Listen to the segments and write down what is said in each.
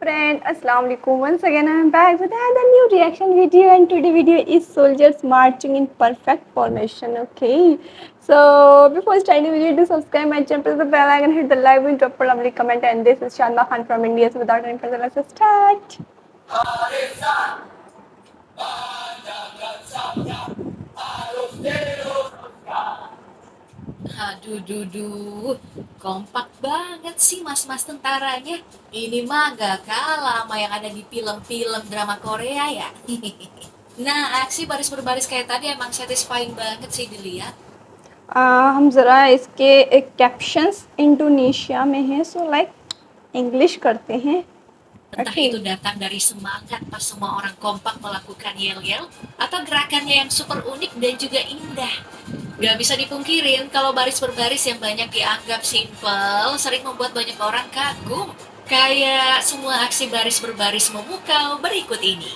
Friend, Assalamu alaikum. Once again, I am back with another new reaction video, and today video is soldiers marching in perfect formation. Okay, so before starting the video, do subscribe my channel, press the bell icon, hit the like button, drop a lovely comment. And this is Shanma Khan from India. So without any further, let's start. Aduh, kompak banget sih mas-mas tentaranya. Ini mah gak kalah sama yang ada di film-film drama Korea ya. Nah, aksi baris berbaris kayak tadi emang satisfying banget sih dilihat. हम ज़रा इसके एक captions Indonesia में हैं so like English करते हैं. Entah Okay. itu datang dari semangat pas semua orang kompak melakukan yel-yel, atau gerakannya yang super unik dan juga indah. Gak bisa dipungkirin kalau baris berbaris yang banyak dianggap simpel sering membuat banyak orang kagum. Kayak semua aksi baris berbaris memukau berikut ini.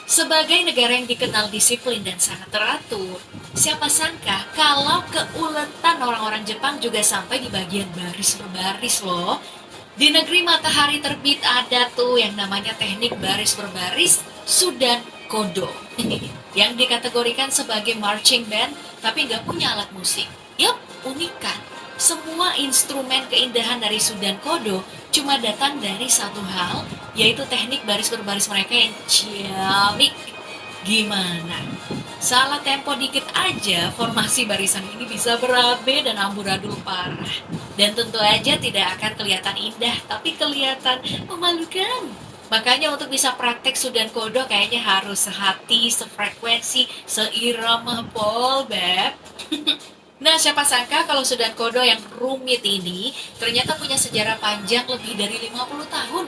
Sebagai negara yang dikenal disiplin dan sangat teratur, siapa sangka kalau keuletan orang-orang Jepang juga sampai di bagian baris berbaris loh. Di negeri matahari terbit ada tuh yang namanya teknik baris berbaris Sudan Kodo yang dikategorikan sebagai marching band tapi nggak punya alat musik. Yup, unik kan? Semua instrumen keindahan dari Sudan Kodo cuma datang dari satu hal, yaitu teknik baris berbaris mereka yang ciamik. Gimana? Salah tempo dikit aja, formasi barisan ini bisa berabe dan amburadul parah. Dan tentu aja tidak akan kelihatan indah, tapi kelihatan memalukan. Makanya untuk bisa praktek Sudan Kodo kayaknya harus sehati, sefrekuensi, seirama pol, Beb. Nah, siapa sangka kalau Sudan Kodo yang rumit ini ternyata punya sejarah panjang lebih dari 50 tahun.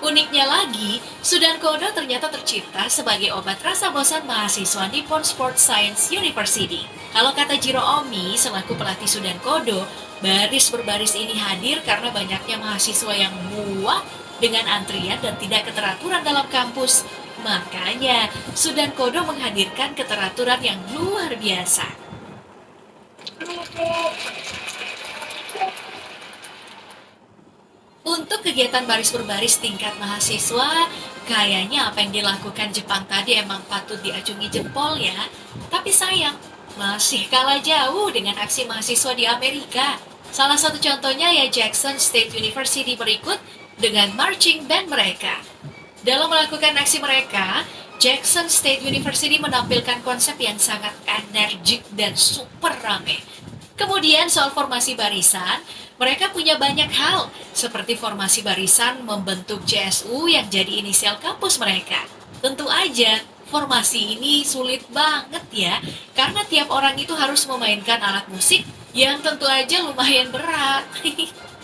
Uniknya lagi, Sudan Kodo ternyata tercipta sebagai obat rasa bosan mahasiswa Nippon Sports Science University. Kalau kata Jiro Omi selaku pelatih Sudan Kodo, baris berbaris ini hadir karena banyaknya mahasiswa yang muak dengan antrian dan tidak keteraturan dalam kampus. Makanya, Sudan Kodo menghadirkan keteraturan yang luar biasa. Untuk kegiatan baris berbaris tingkat mahasiswa, kayaknya apa yang dilakukan Jepang tadi emang patut diacungi jempol ya. Tapi sayang, masih kalah jauh dengan aksi mahasiswa di Amerika. Salah satu contohnya ya Jackson State University berikut dengan marching band mereka. Dalam melakukan aksi mereka, Jackson State University menampilkan konsep yang sangat energik dan super rame. Kemudian soal formasi barisan, mereka punya banyak hal, seperti formasi barisan membentuk JSU yang jadi inisial kampus mereka. Tentu aja, formasi ini sulit banget ya, karena tiap orang itu harus memainkan alat musik yang tentu aja lumayan berat.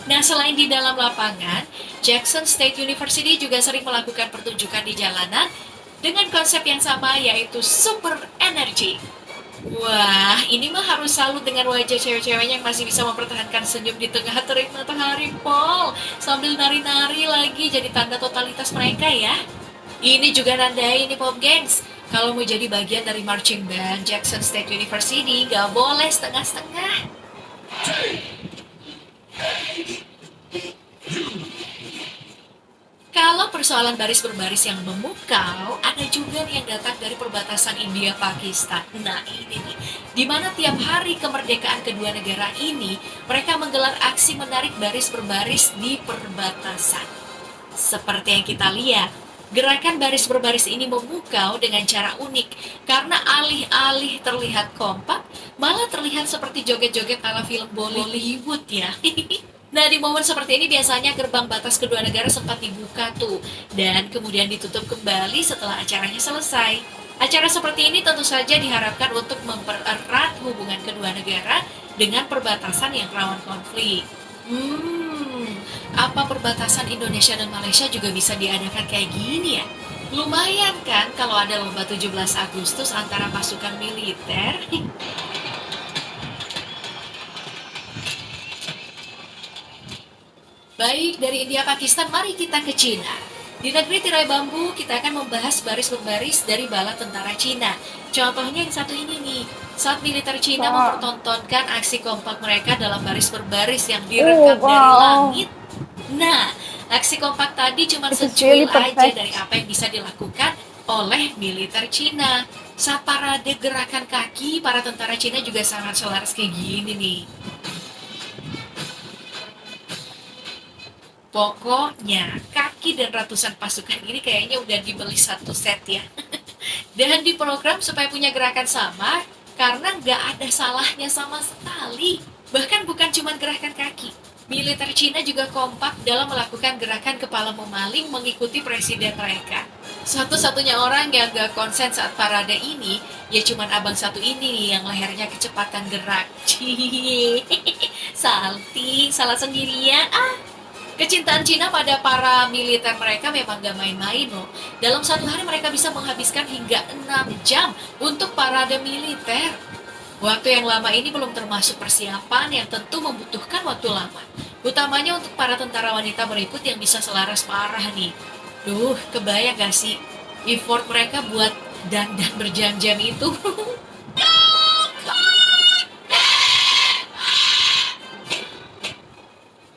Nah, selain di dalam lapangan, Jackson State University juga sering melakukan pertunjukan di jalanan dengan konsep yang sama, yaitu super energy. Wah, ini mah harus salut dengan wajah cewek-ceweknya yang masih bisa mempertahankan senyum di tengah terik matahari, Pol. Sambil nari-nari lagi jadi tanda totalitas mereka ya. Ini juga nandai nih Pop Gengs. Kalau mau jadi bagian dari marching band Jackson State University, gak boleh setengah-setengah. Kalau persoalan baris berbaris yang memukau, ada juga yang datang dari perbatasan India-Pakistan. Nah ini nih, di mana tiap hari kemerdekaan kedua negara ini, mereka menggelar aksi menarik baris berbaris di perbatasan. Seperti yang kita lihat, gerakan baris berbaris ini memukau dengan cara unik, karena alih-alih terlihat kompak, malah terlihat seperti joget-joget ala film Bollywood ya. Nah, di momen seperti ini biasanya gerbang batas kedua negara sempat dibuka tuh, dan kemudian ditutup kembali setelah acaranya selesai. Acara seperti ini tentu saja diharapkan untuk mempererat hubungan kedua negara dengan perbatasan yang rawan konflik. Apa perbatasan Indonesia dan Malaysia juga bisa diadakan kayak gini ya? Lumayan kan kalau ada lomba 17 Agustus antara pasukan militer? Baik, dari India Pakistan, mari kita ke Cina. Di negeri tirai bambu, kita akan membahas baris berbaris dari bala tentara Cina. Contohnya yang satu ini nih, saat militer Cina mempertontonkan aksi kompak mereka dalam baris berbaris yang direkam dari langit. Nah, Aksi kompak tadi cuma It is really secuil aja dari perfect. apa yang bisa dilakukan oleh militer Cina. Saat parade gerakan kaki, para tentara Cina juga sangat selaras kayak gini nih. Pokoknya, kaki dan ratusan pasukan ini kayaknya udah dibeli satu set ya. Dan diprogram supaya punya gerakan sama, karena nggak ada salahnya sama sekali. Bahkan bukan cuma gerakan kaki. Militer Cina juga kompak dalam melakukan gerakan kepala memaling mengikuti presiden mereka. Satu-satunya orang yang gak konsen saat parade ini, ya cuman abang satu ini nih yang lehernya kecepatan gerak. Cie, salting, salah sendirian. Kecintaan Cina pada para militer mereka memang gak main-main loh. Dalam satu hari mereka bisa menghabiskan hingga 6 jam untuk parade militer. Waktu yang lama ini belum termasuk persiapan yang tentu membutuhkan waktu lama. Utamanya untuk para tentara wanita berikut yang bisa selaras parah nih. Duh, kebayang gak sih effort mereka buat dandan berjam-jam itu?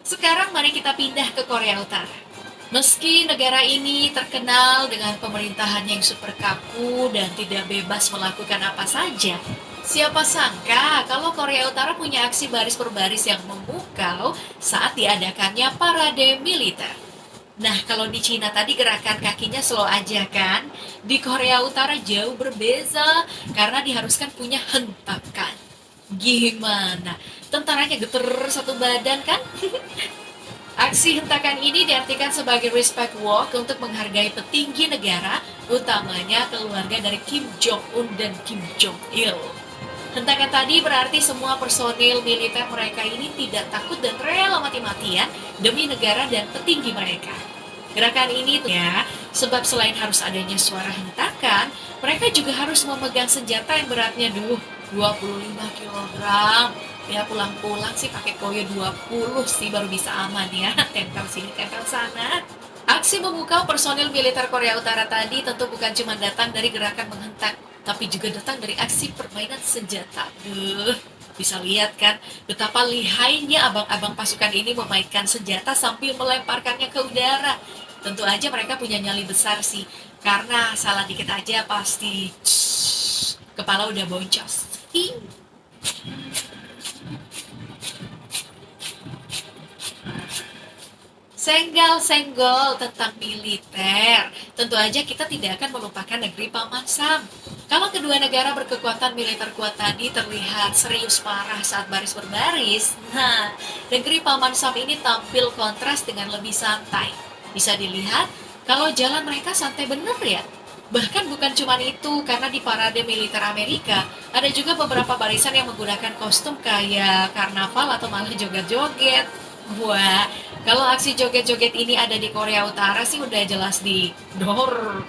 Sekarang mari kita pindah ke Korea Utara. Meski negara ini terkenal dengan pemerintahan yang super kaku dan tidak bebas melakukan apa saja, siapa sangka kalau Korea Utara punya aksi baris per baris yang memukau saat diadakannya parade militer. Nah, kalau di Cina tadi gerakan kakinya slow aja kan? Di Korea Utara jauh berbeda karena diharuskan punya hentakan. Gimana? Tentaranya geter satu badan kan? Aksi hentakan ini diartikan sebagai respect walk untuk menghargai petinggi negara, utamanya keluarga dari Kim Jong-un dan Kim Jong-il. Hentakan tadi berarti semua personil militer mereka ini tidak takut dan rela mati-matian demi negara dan petinggi mereka. Gerakan ini ya, sebab selain harus adanya suara hentakan, mereka juga harus memegang senjata yang beratnya 25 kilogram. Ya pulang-pulang sih pakai koyo 20 sih baru bisa aman ya. Tempel sini, tempel sana. Aksi memukau personil militer Korea Utara tadi tentu bukan cuma datang dari gerakan menghentak, tapi juga datang dari aksi permainan senjata. Bisa lihat kan betapa lihainya abang-abang pasukan ini memainkan senjata sambil melemparkannya ke udara. Tentu aja mereka punya nyali besar sih, karena salah dikit aja pasti kepala udah boncos. Senggol-senggol tentang militer. Tentu aja kita tidak akan melupakan negeri Paman Sam. Kalau kedua negara berkekuatan militer kuat tadi terlihat serius parah saat baris berbaris, nah, negeri Paman Sam ini tampil kontras dengan lebih santai. Bisa dilihat kalau jalan mereka santai bener ya. Bahkan bukan cuma itu, karena di parade militer Amerika, ada juga beberapa barisan yang menggunakan kostum kayak karnaval atau malah joget-joget. Wah, kalau aksi joget-joget ini ada di Korea Utara sih udah jelas di dor.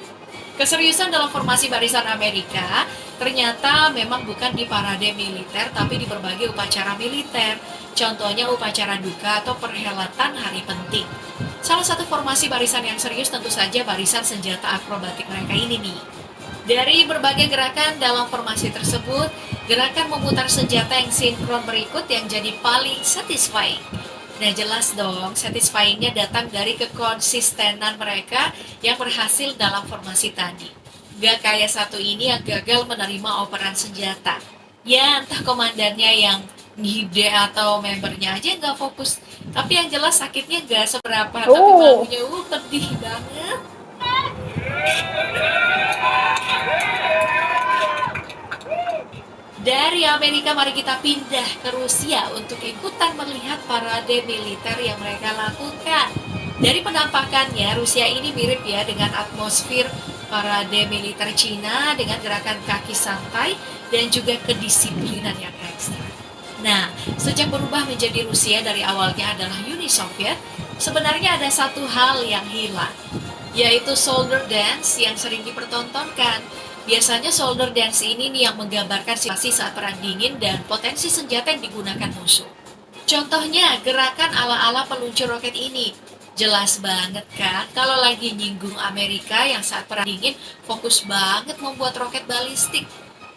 Keseriusan dalam formasi barisan Amerika ternyata memang bukan di parade militer tapi di berbagai upacara militer. Contohnya upacara duka atau perhelatan hari penting. Salah satu formasi barisan yang serius tentu saja barisan senjata akrobatik mereka ini nih. Dari berbagai gerakan dalam formasi tersebut, gerakan memutar senjata yang sinkron berikut yang jadi paling satisfying. Nah jelas dong, satisfyingnya datang dari kekonsistenan mereka yang berhasil dalam formasi tadi. Gak kayak satu ini yang gagal menerima operan senjata. Ya entah komandannya yang ngide atau membernya aja nggak fokus. Tapi yang jelas sakitnya gak seberapa, tapi malunya pedih banget. Dari Amerika mari kita pindah ke Rusia untuk ikutan melihat parade militer yang mereka lakukan. Dari penampakannya, Rusia ini mirip ya dengan atmosfer parade militer Cina dengan gerakan kaki santai dan juga kedisiplinan yang ekstra. Nah, sejak berubah menjadi Rusia dari awalnya adalah Uni Soviet, sebenarnya ada satu hal yang hilang, yaitu soldier dance yang sering dipertontonkan. Biasanya soldier dance ini nih yang menggambarkan situasi saat perang dingin dan potensi senjata yang digunakan musuh. Contohnya gerakan ala-ala peluncur roket ini. Jelas banget kan kalau lagi nyinggung Amerika yang saat perang dingin fokus banget membuat roket balistik.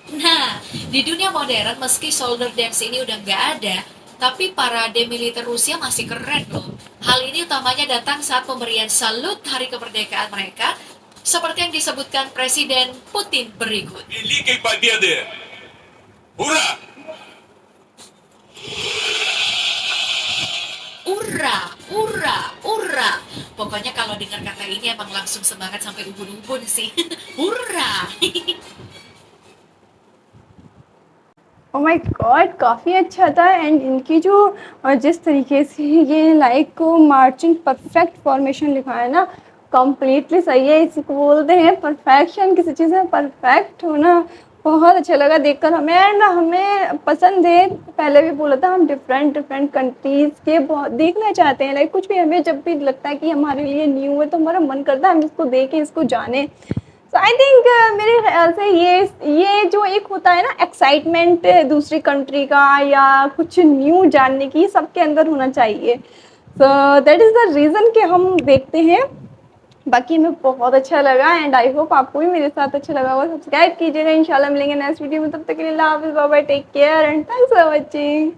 Nah, di dunia modern meski soldier dance ini udah nggak ada, Tapi parade militer Rusia masih keren loh. Hal ini utamanya datang saat pemberian salut hari kemerdekaan mereka, seperti yang disebutkan Presiden Putin berikut. Великой Победы! Ура! Ura, ura, ura. Pokoknya kalau dengar kata ini emang langsung semangat sampai ubun-ubun sih. Ura. Oh my God, काफ़ी अच्छा था। एंड इनकी जो जिस तरीके से ये लाइक को मार्चिंग परफेक्ट फॉर्मेशन लिखा है ना, कम्प्लीटली सही है। इसको बोलते हैं परफेक्शन, किसी चीज़ में परफेक्ट होना। बहुत अच्छा लगा देखकर हमें। एंड हमें पसंद है, पहले भी बोला था, हम डिफरेंट डिफरेंट कंट्रीज़ के बहुत देखना चाहते हैं। लाइक कुछ भी हमें जब भी लगता है कि हमारे लिए न्यू है तो हमारा मन करता है हम इसको देखें, इसको जानें। सो आई थिंक मेरे ख्याल से ये जो एक होता है ना एक्साइटमेंट दूसरी कंट्री का या कुछ न्यू जानने की, सबके अंदर होना चाहिए। So that is the reason कि हम देखते हैं। बाकी हमें बहुत अच्छा लगा एंड आई होप आपको भी मेरे साथ अच्छा लगा होगा। सब्सक्राइब कीजिएगा। इंशाल्लाह मिलेंगे नेक्स्ट वीडियो में, तब तक के लिए अल्लाह हाफ़िज़, bye bye, take care and thanks for watching.